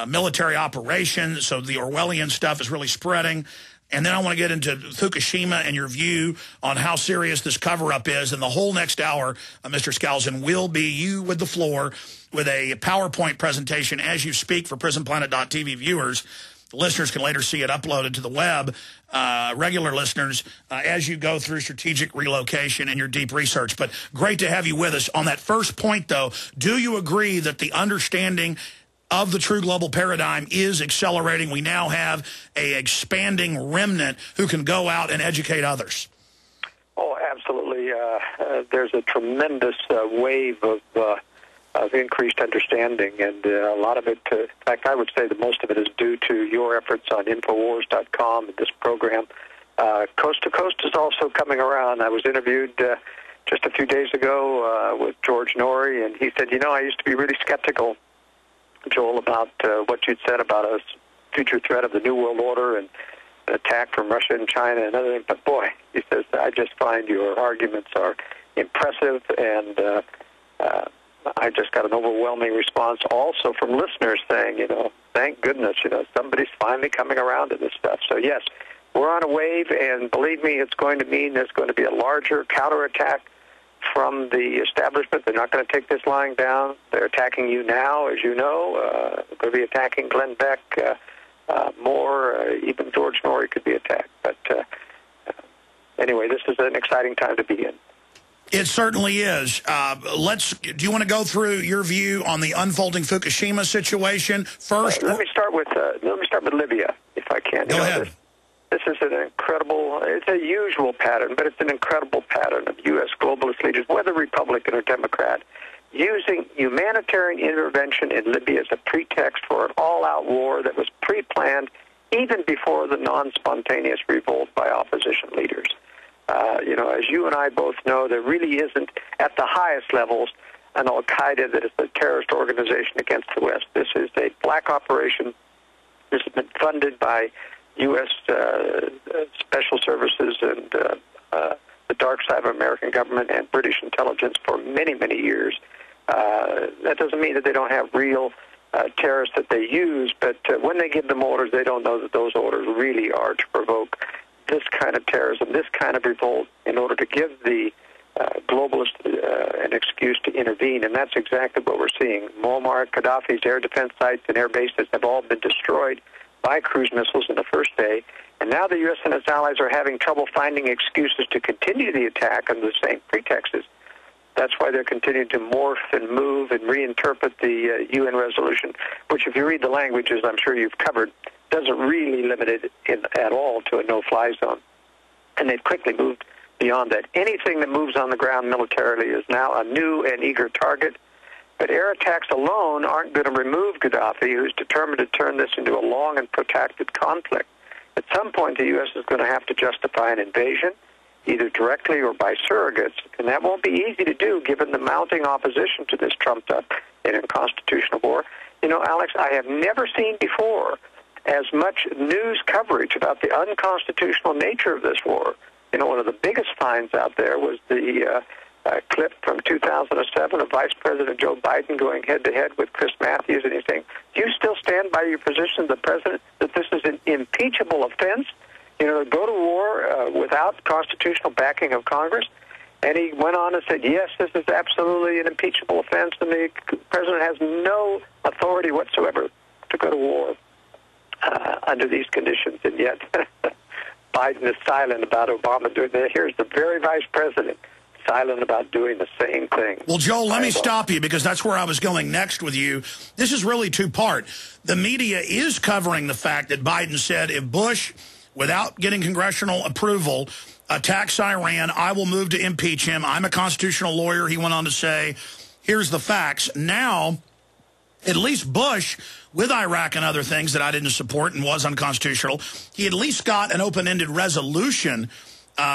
military operation. So the Orwellian stuff is really spreading. And then I want to get into Fukushima and your view on how serious this cover-up is. And the whole next hour, Mr. Skousen, will be you with the floor with a PowerPoint presentation as you speak for PrisonPlanet.tv viewers. The listeners can later see it uploaded to the web, regular listeners, as you go through strategic relocation and your deep research. But great to have you with us. On that first point, though, do you agree that the understanding of the true global paradigm is accelerating? We now have a expanding remnant who can go out and educate others. Oh, absolutely. There's a tremendous wave of increased understanding, and a lot of it, in fact, I would say that most of it is due to your efforts on Infowars.com and this program. Coast to Coast is also coming around. I was interviewed just a few days ago with George Norrie, and he said, I used to be really skeptical, Joel, about what you'd said about a future threat of the New World Order and an attack from Russia and China and other things. But boy, he says, I just find your arguments are impressive, and I just got an overwhelming response also from listeners saying, thank goodness, somebody's finally coming around to this stuff. So yes, we're on a wave, and believe me, it's going to mean there's going to be a larger counterattack from the establishment. They're not going to take this lying down. They're attacking you now, as you know. They're going to be attacking Glenn Beck more. Even George Norrie could be attacked. But anyway, this is an exciting time to be in. It certainly is. Do you want to go through your view on the unfolding Fukushima situation first? Let me start with Libya, if I can. Go ahead. This is an incredible, it's a usual pattern, but it's an incredible pattern of U.S. globalist leaders, whether Republican or Democrat, using humanitarian intervention in Libya as a pretext for an all-out war that was pre-planned even before the non-spontaneous revolt by opposition leaders. As you and I both know, there really isn't, at the highest levels, an al-Qaeda that is a terrorist organization against the West. This is a black operation. This has been funded by U.S. special services and the dark side of American government and British intelligence for many, many years. That doesn't mean that they don't have real terrorists that they use, but when they give them orders, they don't know that those orders really are to provoke this kind of terrorism, this kind of revolt, in order to give the globalists an excuse to intervene, and that's exactly what we're seeing. Muammar Gaddafi's air defense sites and air bases have all been destroyed by cruise missiles in the first day, and now the U.S. and its allies are having trouble finding excuses to continue the attack under the same pretexts. That's why they're continuing to morph and move and reinterpret the UN resolution, which, if you read the language, as I'm sure you've covered, doesn't really limit it at all to a no-fly zone. And they've quickly moved beyond that. Anything that moves on the ground militarily is now a new and eager target. But air attacks alone aren't going to remove Gaddafi, who's determined to turn this into a long and protracted conflict. At some point, the U.S. is going to have to justify an invasion, either directly or by surrogates, and that won't be easy to do given the mounting opposition to this trumped-up and unconstitutional war. Alex, I have never seen before as much news coverage about the unconstitutional nature of this war. One of the biggest finds out there was the clip from 2007 of Vice President Joe Biden going head-to-head with Chris Matthews, and he's saying, do you still stand by your position, the President, that this is an impeachable offense? To go to war without constitutional backing of Congress? And he went on and said, yes, this is absolutely an impeachable offense, and the President has no authority whatsoever to go to war under these conditions. And yet Biden is silent about Obama doing that. Here's the very Vice President silent about doing the same thing. Well, Joel, let me stop you, because that's where I was going next with you. This is really two-part. The media is covering the fact that Biden said, if Bush, without getting congressional approval, attacks Iran, I will move to impeach him. I'm a constitutional lawyer, he went on to say. Here's the facts. Now, at least Bush, with Iraq and other things that I didn't support and was unconstitutional, he at least got an open-ended resolution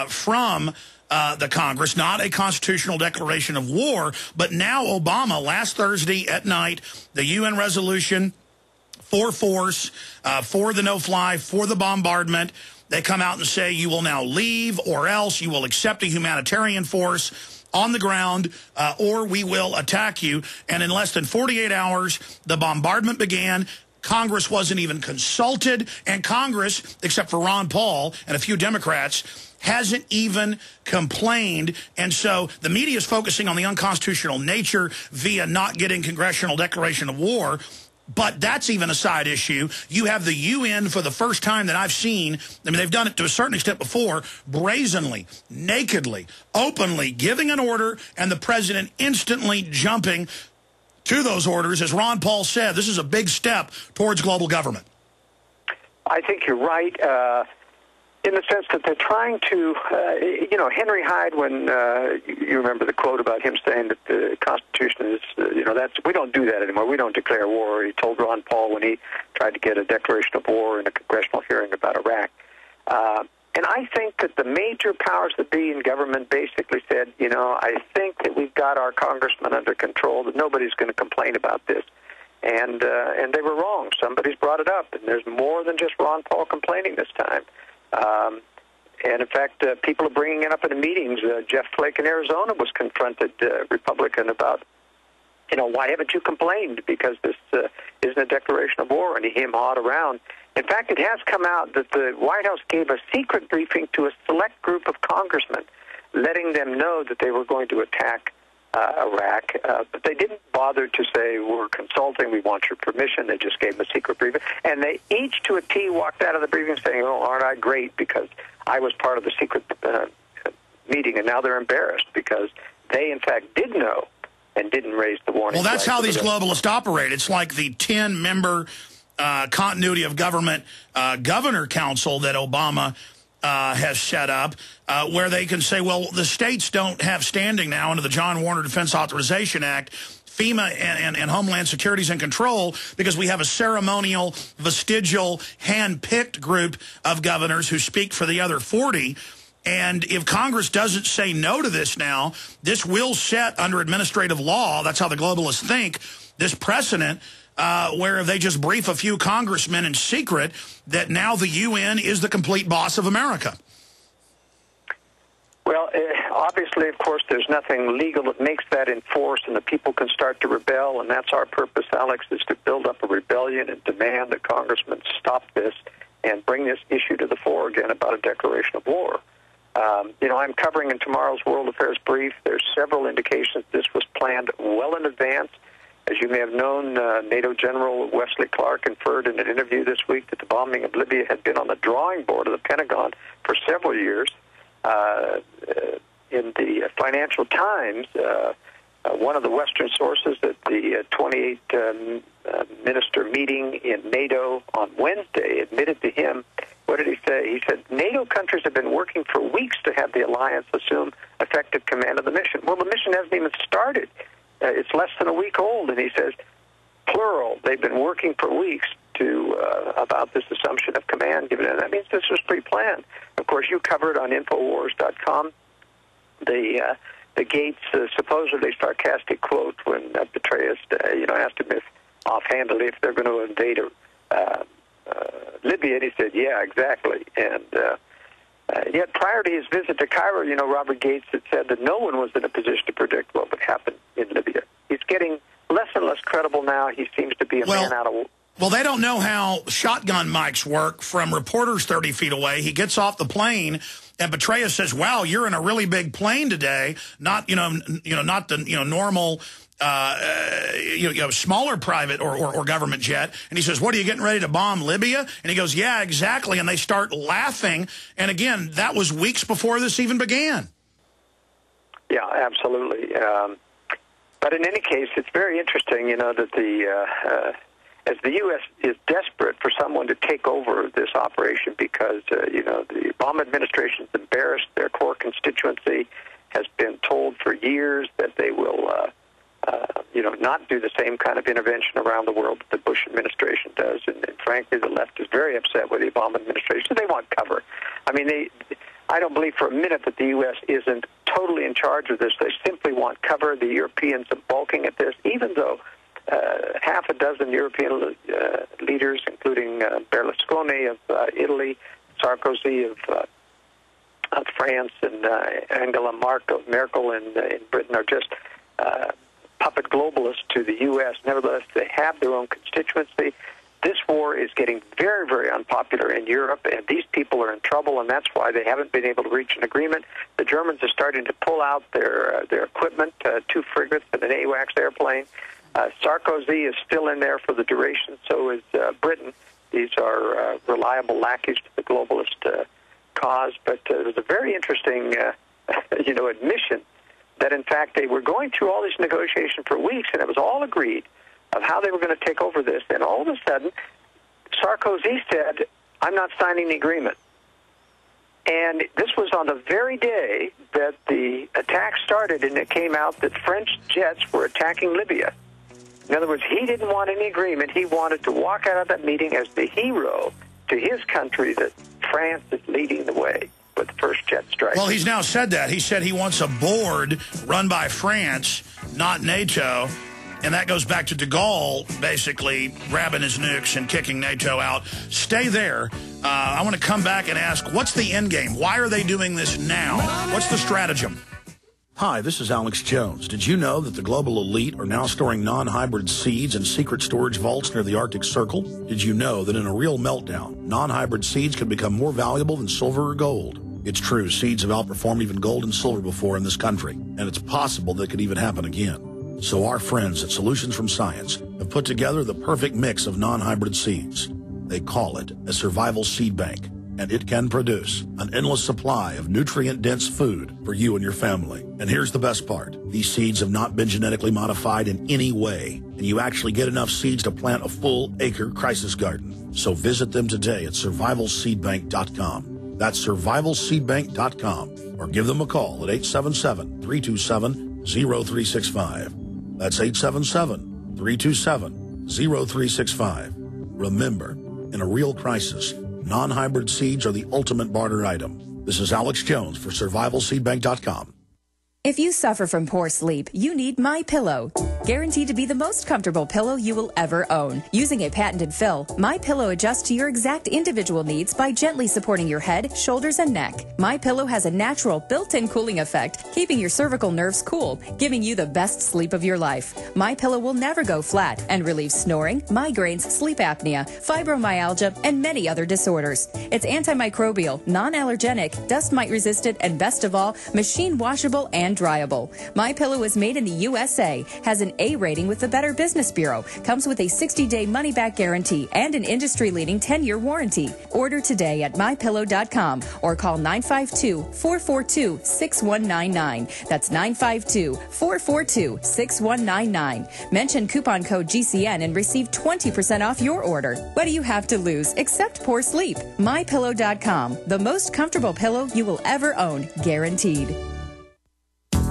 from the Congress, not a constitutional declaration of war. But now Obama, last Thursday at night, the UN resolution for force, for the no-fly, for the bombardment, they come out and say you will now leave or else you will accept a humanitarian force. on the ground, or we will attack you. And in less than 48 hours, the bombardment began. Congress wasn't even consulted, and Congress, except for Ron Paul and a few Democrats, hasn't even complained. And so the media is focusing on the unconstitutional nature via not getting congressional declaration of war. But that's even a side issue. You have the UN, for the first time that I've seen, I mean, they've done it to a certain extent before, brazenly, nakedly, openly giving an order, and the president instantly jumping to those orders. As Ron Paul said, this is a big step towards global government. I think you're right, in the sense that they're trying to, Henry Hyde, when you remember the quote about him saying that the Constitution is, we don't do that anymore. We don't declare war. He told Ron Paul when he tried to get a declaration of war in a congressional hearing about Iraq. And I think that the major powers that be in government basically said, I think that we've got our congressmen under control, that nobody's going to complain about this. And they were wrong. Somebody's brought it up, and there's more than just Ron Paul complaining this time. And in fact, people are bringing it up in the meetings. Jeff Flake in Arizona was confronted, Republican, about, why haven't you complained? Because this isn't a declaration of war, and he him-hawed around. In fact, it has come out that the White House gave a secret briefing to a select group of congressmen, letting them know that they were going to attack Iraq, but they didn't bother to say, we're consulting, we want your permission. They just gave them a secret briefing. And they each to a T walked out of the briefing saying, oh, aren't I great because I was part of the secret meeting, and now they're embarrassed because they, in fact, did know and didn't raise the warning. Well, that's how these globalists operate. It's like the 10-member continuity of government governor council that Obama has set up, where they can say, well, the states don't have standing now under the John Warner Defense Authorization Act. FEMA and Homeland Security's in control because we have a ceremonial, vestigial, hand-picked group of governors who speak for the other 40. And if Congress doesn't say no to this now, this will set under administrative law, that's how the globalists think, this precedent where if they just brief a few congressmen in secret, that now the UN is the complete boss of America. Well, obviously, of course, there's nothing legal that makes that enforced, and the people can start to rebel, and that's our purpose, Alex, is to build up a rebellion and demand that congressmen stop this and bring this issue to the fore again about a declaration of war. I'm covering in tomorrow's World Affairs Brief. There's several indications this was planned well in advance. As you may have known, NATO General Wesley Clark inferred in an interview this week that the bombing of Libya had been on the drawing board of the Pentagon for several years. In the Financial Times, one of the Western sources at the 28th minister meeting in NATO on Wednesday admitted to him, what did he say? He said, NATO countries have been working for weeks to have the alliance assume effective command of the mission. Well, the mission hasn't even started. It's less than a week old, and he says, plural, they've been working for weeks to about this assumption of command given, and that means this was pre-planned. Of course, you covered on Infowars.com the Gates supposedly sarcastic quote when Petraeus, asked him if offhandedly if they're going to invade Libya, and he said, yeah, exactly. And yet prior to his visit to Cairo, Robert Gates had said that no one was in a position to predict what would happen in Libya. He's getting less and less credible now. He seems to be a man out of... Well, they don't know how shotgun mics work from reporters 30 feet away. He gets off the plane, and Petraeus says, wow, you're in a really big plane today, not not the normal smaller private or government jet. And he says, what, are you getting ready to bomb Libya? And he goes, yeah, exactly. And they start laughing. And again, that was weeks before this even began. Yeah, absolutely. But in any case, it's very interesting, that as the U.S. is desperate for someone to take over this operation because, the Obama administration is embarrassed. Their core constituency has been told for years that they will, not do the same kind of intervention around the world that the Bush administration does. And frankly, the left is very upset with the Obama administration. They want cover. I mean, I don't believe for a minute that the U.S. isn't totally in charge of this. They simply want cover. The Europeans are balking at this, even though half a dozen European leaders, including Berlusconi of Italy, Sarkozy France and Angela Merkel in Britain are just puppet globalists to the U.S. Nevertheless, they have their own constituency. This war is getting very, very unpopular in Europe, and these people are in trouble, and that's why they haven't been able to reach an agreement. The Germans are starting to pull out their equipment, 2 frigates and an AWACS airplane. Sarkozy is still in there for the duration, so is Britain. These are reliable lackeys to the globalist cause, but it was a very interesting, admission that, in fact, they were going through all these negotiations for weeks, and it was all agreed of how they were going to take over this. And all of a sudden, Sarkozy said, I'm not signing the agreement. And this was on the very day that the attack started, and it came out that French jets were attacking Libya. In other words, he didn't want any agreement. He wanted to walk out of that meeting as the hero to his country that France is leading the way with the first jet strike. Well, he's now said that. He said he wants a board run by France, not NATO. And that goes back to de Gaulle basically grabbing his nukes and kicking NATO out. Stay there. I want to come back and ask, what's the end game? Why are they doing this now? What's the stratagem? Hi, this is Alex Jones. Did you know that the global elite are now storing non-hybrid seeds in secret storage vaults near the Arctic Circle? Did you know that in a real meltdown, non-hybrid seeds can become more valuable than silver or gold? It's true, seeds have outperformed even gold and silver before in this country, and it's possible that could even happen again. So our friends at Solutions from Science have put together the perfect mix of non-hybrid seeds. They call it a survival seed bank, and it can produce an endless supply of nutrient-dense food for you and your family. And here's the best part. These seeds have not been genetically modified in any way, and you actually get enough seeds to plant a full-acre crisis garden. So visit them today at survivalseedbank.com. That's survivalseedbank.com, or give them a call at 877-327-0365. That's 877-327-0365. Remember, in a real crisis, non-hybrid seeds are the ultimate barter item. This is Alex Jones for survivalseedbank.com. If you suffer from poor sleep, you need MyPillow. Guaranteed to be the most comfortable pillow you will ever own. Using a patented fill, MyPillow adjusts to your exact individual needs by gently supporting your head, shoulders, and neck. MyPillow has a natural built-in cooling effect, keeping your cervical nerves cool, giving you the best sleep of your life. MyPillow will never go flat and relieves snoring, migraines, sleep apnea, fibromyalgia, and many other disorders. It's antimicrobial, non-allergenic, dust mite resistant, and best of all, machine washable and dryable. MyPillow is made in the USA, has an A rating with the Better Business Bureau, comes with a 60-day money-back guarantee and an industry-leading 10-year warranty. Order today at MyPillow.com or call 952-442-6199. That's 952-442-6199. Mention coupon code GCN and receive 20% off your order. What do you have to lose except poor sleep? MyPillow.com, the most comfortable pillow you will ever own, guaranteed.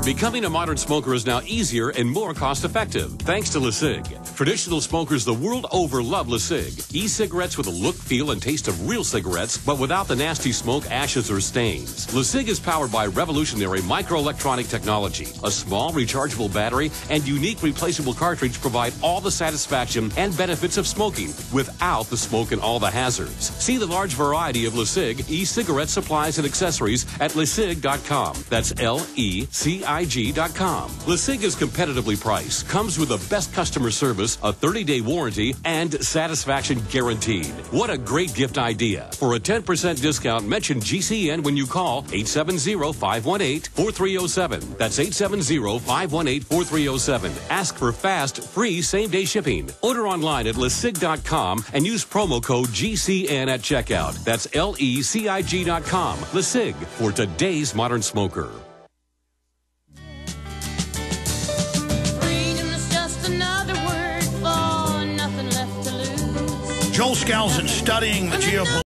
Becoming a modern smoker is now easier and more cost-effective, thanks to LeSig. Traditional smokers the world over love LeSig. E-cigarettes with a look, feel, and taste of real cigarettes, but without the nasty smoke, ashes, or stains. LeSig is powered by revolutionary microelectronic technology. A small rechargeable battery and unique replaceable cartridge provide all the satisfaction and benefits of smoking without the smoke and all the hazards. See the large variety of LeSig e-cigarette supplies and accessories at LeSig.com. That's LECIG.com. LeSig is competitively priced, comes with the best customer service, a 30-day warranty, and satisfaction guaranteed. What a great gift idea. For a 10% discount, mention GCN when you call 870-518-4307. That's 870-518-4307. Ask for fast, free, same-day shipping. Order online at LeSig.com and use promo code GCN at checkout. That's LECIG.com. LeSig, for today's modern smoker. Joel Skousen studying the geopolitical